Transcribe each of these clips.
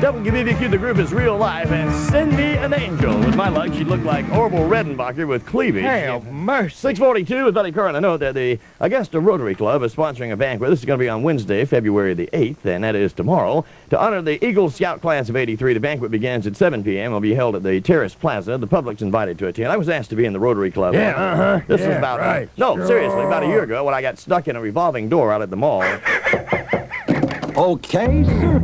WBBQ, the group is real life, and send me an angel. With my luck, she'd look like Orville Redenbacher with cleavage. Hell, mercy. 6:42 with Buddy Carr, and I know that the Augusta Rotary Club is sponsoring a banquet. This is going to be on Wednesday, February the 8th, and that is tomorrow. To honor the Eagle Scout class of '83, the banquet begins at 7 p.m. It'll be held at the Terrace Plaza. The public's invited to attend. I was asked to be in the Rotary Club. Yeah, This was about, right. no, Sure. seriously, about a year ago when I got stuck in a revolving door out at the mall. Okay, sir.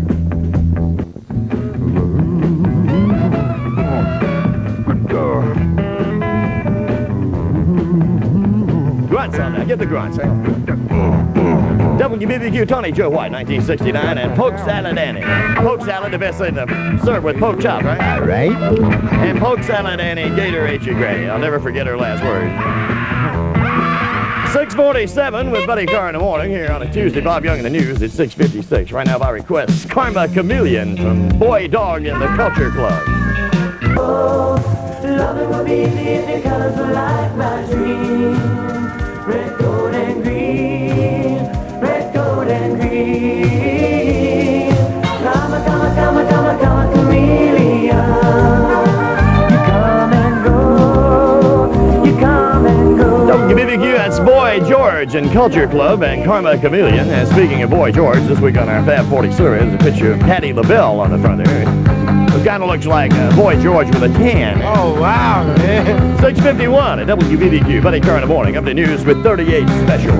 Grunts on that. Get the grunts. WBBQ, Tony Joe White, 1969, and Poke Salad Annie. Poke salad, the best thing to serve with poke chop, right? All right. And Poke Salad Annie, Gator ate you, Granny. I'll never forget her last word. 6:47 with Buddy Carr in the morning here on a Tuesday. Bob Young in the news at 6:56. Right now by request, Karma Chameleon from Boy Dog in the Culture Club. Oh, loving will be the colors of like my dream. Red, gold, and green. Red, gold, and green. Come, chameleon. You come and go. You come and go. WBBQ, that's Boy George in Culture Club and Karma Chameleon. And speaking of Boy George, this week on our Fab 40 series, a picture of Patti LaBelle on the front there. It kind of looks like Boy George with a tan. Oh, wow, man. 6:51 at WBBQ. Buddy Carr in the morning. Up to news with 38 special.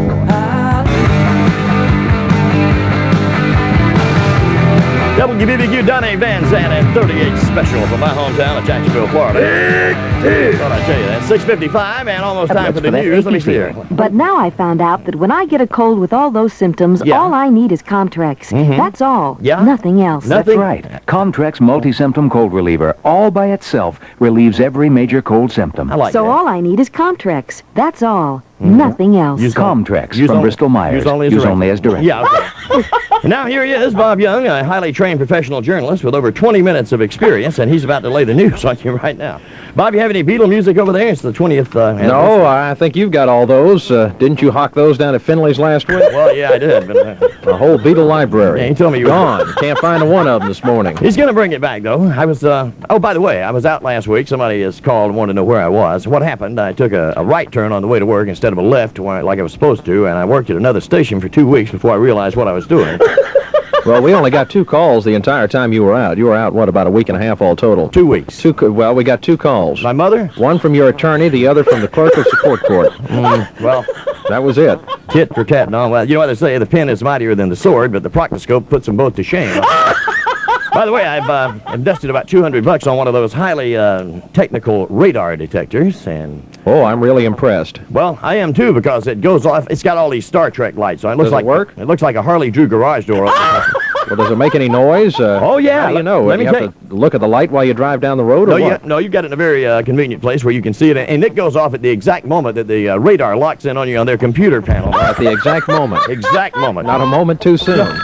WBBQ, Donnie Van Zandt at 38 special from my hometown of Jacksonville, Florida. Thought I'd tell you that. 6:55 and almost time for the news. Let me see here. But now I found out that when I get a cold with all those symptoms, Yeah. all I need is Comtrex. That's all. Yeah? Nothing else. Nothing? That's right. Comtrex multi-symptom cold reliever, all by itself, relieves every major cold symptom. I like So that. all I need is Comtrex. That's all. Nothing else. Use Comtrex Use from only- Bristol Myers. Use only as directed. Yeah, okay. And now here he is, Bob Young, a highly trained professional journalist with over 20 minutes of experience, and he's about to lay the news on you right now. Bob, you have any Beatle music over there? It's the 20th anniversary. No, I think you've got all those. Didn't you hawk those down at Finley's last week? Well, yeah, I did, but A whole Beatle library. Yeah, he told me you were gone. Can't find a one of them this morning. he's going to bring it back, though. I was, oh, by the way, I was out last week. Somebody has called and wanted to know where I was. What happened, I took a right turn on the way to work instead of a left like I was supposed to, and I worked at another station for 2 weeks before I realized what I was doing. Well, we only got 2 calls the entire time you were out. You were out, what, about a week and a half all total? 2 weeks. Well, we got 2 calls. My mother? One from your attorney, the other from the clerk of support court. Well, That was it. tit for tat and all. Well, you know what they say, the pen is mightier than the sword, but the proctoscope puts them both to shame. By the way, I've invested about $200 on one of those highly technical radar detectors, and Oh, I'm really impressed. well, I am too because it goes off. It's got all these Star Trek lights on. It looks Does it like work? It looks like a Harley Drew garage door. Well, does it make any noise? Oh, yeah. How do you know? Let me you have to look at the light while you drive down the road, or what? No, you've got it in a very convenient place where you can see it, and it goes off at the exact moment that the radar locks in on you on their computer panel. At the exact moment. Exact moment. Not a moment too soon.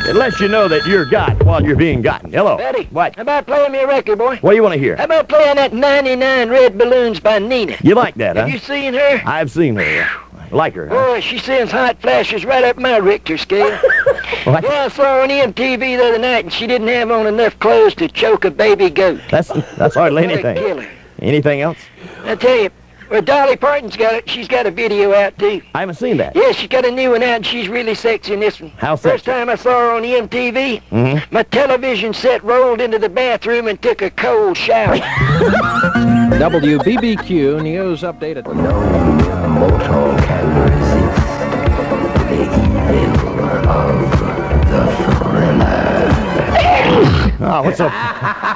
It lets you know that you're got while you're being gotten. Hello. Betty. What? How about playing me a record, boy? What do you want to hear? How about playing that 99 Red Balloons by Nina? You like that, huh? Have you seen her? I've seen her. Like her, huh? Boy, she sends hot flashes right up my Richter scale. What? Yeah, I saw her on MTV the other night, and she didn't have on enough clothes to choke a baby goat. That's hardly What a anything. killer. Anything else? I tell you, well, Dolly Parton's got it. She's got a video out, too. I haven't seen that. Yeah, she's got a new one out, and she's really sexy in this one. How First sexy? time I saw her on the MTV, Mhm. my television set rolled into the bathroom and took a cold shower. WBBQ News Update at... Mortal can resist the evil of the thriller. Oh, what's up?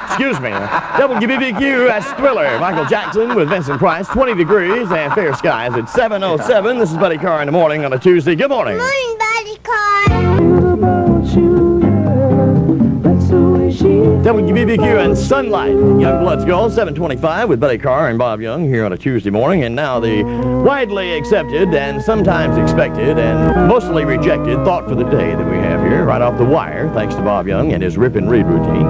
Excuse me. WBBQ, that's Thriller. Michael Jackson with Vincent Price. 20 degrees and fair skies at 7:07. This is Buddy Carr in the morning on a Tuesday. Good morning. Morning, Buddy Carr. WBBQ and Sunlight. Youngblood's Gold, 7:25 with Buddy Carr and Bob Young here on a Tuesday morning. And now the widely accepted and sometimes expected and mostly rejected thought for the day that we have here right off the wire, thanks to Bob Young and his rip and read routine.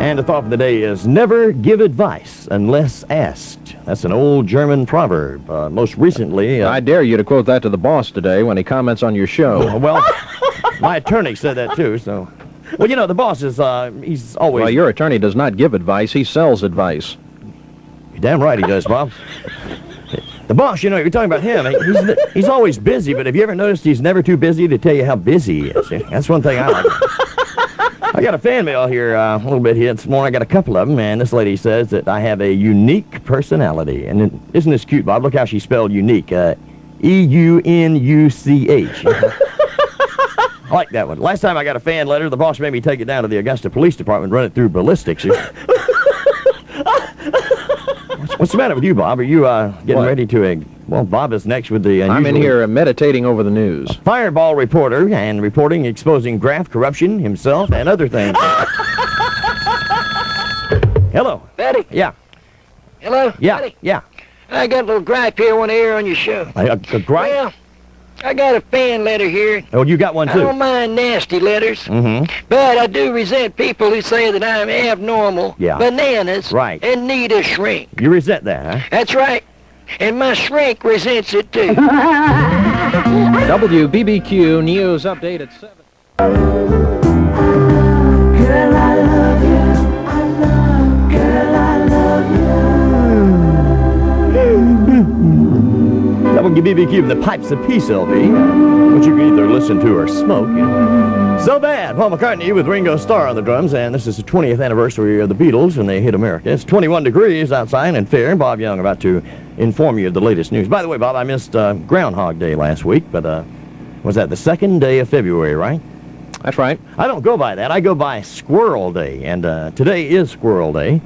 And the thought for the day is never give advice unless asked. That's an old German proverb. Most recently... I dare you to quote that to the boss today when he comments on your show. well, my attorney said that too, so... Well, you know, the boss is, he's always... Well, your attorney does not give advice. He sells advice. You're damn right he does, Bob. The boss, you know, you're talking about him. He's always busy, but have you ever noticed he's never too busy to tell you how busy he is? That's one thing I like. I got a fan mail here a little bit here this morning. I got a couple of them, and this lady says that I have a unique personality. And isn't this cute, Bob? Look how she spelled unique. E-U-N-U-C-H. I like that one. Last time I got a fan letter, the boss made me take it down to the Augusta Police Department, run it through ballistics. What's the matter with you, Bob? Are you getting ready to... well, Bob is next with the... I'm in here meditating over the news. Fireball reporter and reporting exposing graft corruption himself and other things. Hello. Betty? Yeah. Hello? Yeah. Betty? Yeah. I got a little gripe here I want to air on your show. A gripe? Well, I got a fan letter here. Oh, you got one, I too. don't mind nasty letters. Mm-hmm. But I do resent people who say that I'm abnormal, bananas, right, and need a shrink. You resent that, huh? That's right. And my shrink resents it, too. WBBQ News Update at 7. Girl, I love you. Girl, I love you. WBBQ, the Pipes of Peace LP, which you can either listen to or smoke. So Bad, Paul McCartney with Ringo Starr on the drums, and this is the 20th anniversary of the Beatles when they hit America. It's 21 degrees outside and fair. Bob Young about to inform you of the latest news. By the way, Bob, I missed Groundhog Day last week, but was that the second day of February, right? That's right. I don't go by that. I go by Squirrel Day, and today is Squirrel Day.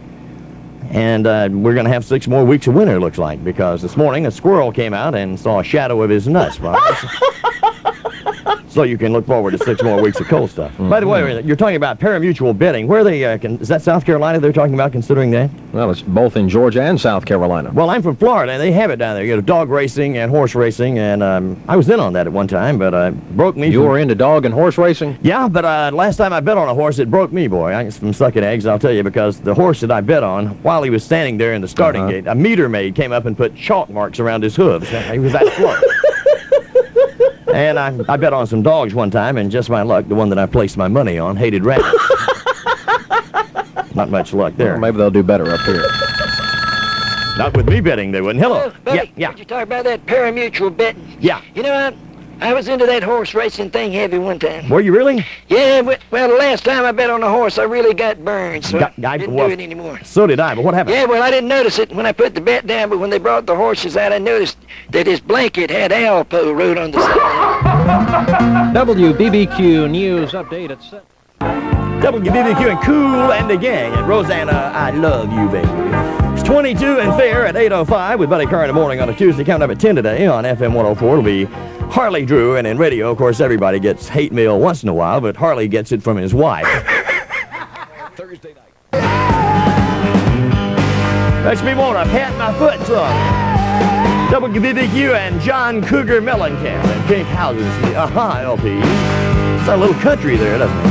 And we're going to have 6 more weeks of winter, looks like, because this morning a squirrel came out and saw a shadow of his nuts, Bob. So you can look forward to 6 more weeks of cold stuff. Mm-hmm. By the way, you're talking about pari-mutuel betting. Where are they, is that South Carolina they're talking about considering that? Well, it's both in Georgia and South Carolina. Well, I'm from Florida, and they have it down there. You know, dog racing and horse racing, and I was in on that at one time, but broke me. You were into dog and horse racing? Yeah, but last time I bet on a horse, it broke me, boy. I from sucking eggs, I'll tell you, because the horse that I bet on, while he was standing there in the starting gate, a meter maid came up and put chalk marks around his hooves. He was that slow. And I bet on some dogs one time, and just my luck, the one that I placed my money on hated rabbits. Not much luck there. Well, maybe they'll do better up here. Not with me betting, they wouldn't. Hello. Buddy, Yeah. Did you talk about that pari-mutuel betting? Yeah. You know, I was into that horse racing thing heavy one time. Were you really? Yeah, well, the last time I bet on a horse, I really got burned, so I didn't do it anymore. So did I, but what happened? Yeah, well, I didn't notice it when I put the bet down, but when they brought the horses out, I noticed that his blanket had Alpo wrote on the side. WBBQ News Update at 7. WBBQ and Cool and the Gang and Rosanna, I love you, baby. It's 22 and fair at 8:05 with Buddy Carr in the morning on a Tuesday. Coming up at 10 today on FM 104. It'll be Harley Drew, and in radio, of course, everybody gets hate mail once in a while, but Harley gets it from his wife. Thursday night. Makes me want to pat my foot some. WBBQ and John Cougar Mellencamp and Pink Houses, the LP. It's a little country there, doesn't it?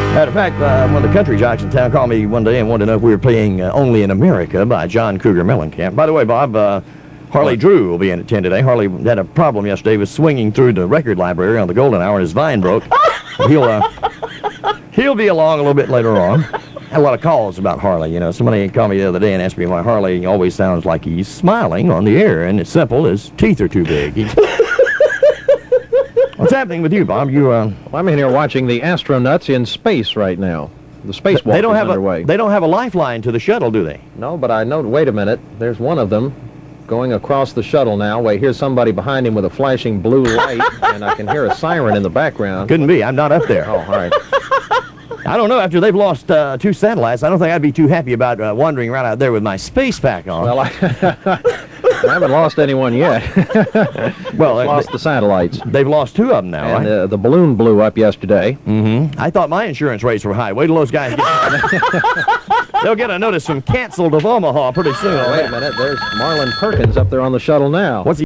Matter of fact, one of the country jocks in town called me one day and wanted to know if we were playing Only in America by John Cougar Mellencamp. By the way, Bob, Harley Drew will be in at 10 today. Harley had a problem yesterday. He was swinging through the record library on the golden hour and his vine broke. He'll be along a little bit later on. Had a lot of calls about Harley. You know, somebody called me the other day and asked me why Harley always sounds like he's smiling on the air, and it's simple. His teeth are too big. What's happening with you, Bob? I'm in here watching the astronauts in space right now. The spacewalk is underway. They don't have a lifeline to the shuttle, do they? No, but I know. Wait a minute. There's one of them going across the shuttle now. Wait, here's somebody behind him with a flashing blue light, and I can hear a siren in the background. Couldn't be. I'm not up there. Oh, all right. I don't know. After they've lost 2 satellites, I don't think I'd be too happy about wandering around out there with my space pack on. Well, I haven't lost anyone yet. Well, lost the satellites. They've lost 2 of them now, and right? The balloon blew up yesterday. Mm-hmm. I thought my insurance rates were high. Wait till those guys get... They'll get a notice from Canceled of Omaha pretty soon. Oh, wait a minute. There's Marlon Perkins up there on the shuttle now. What's he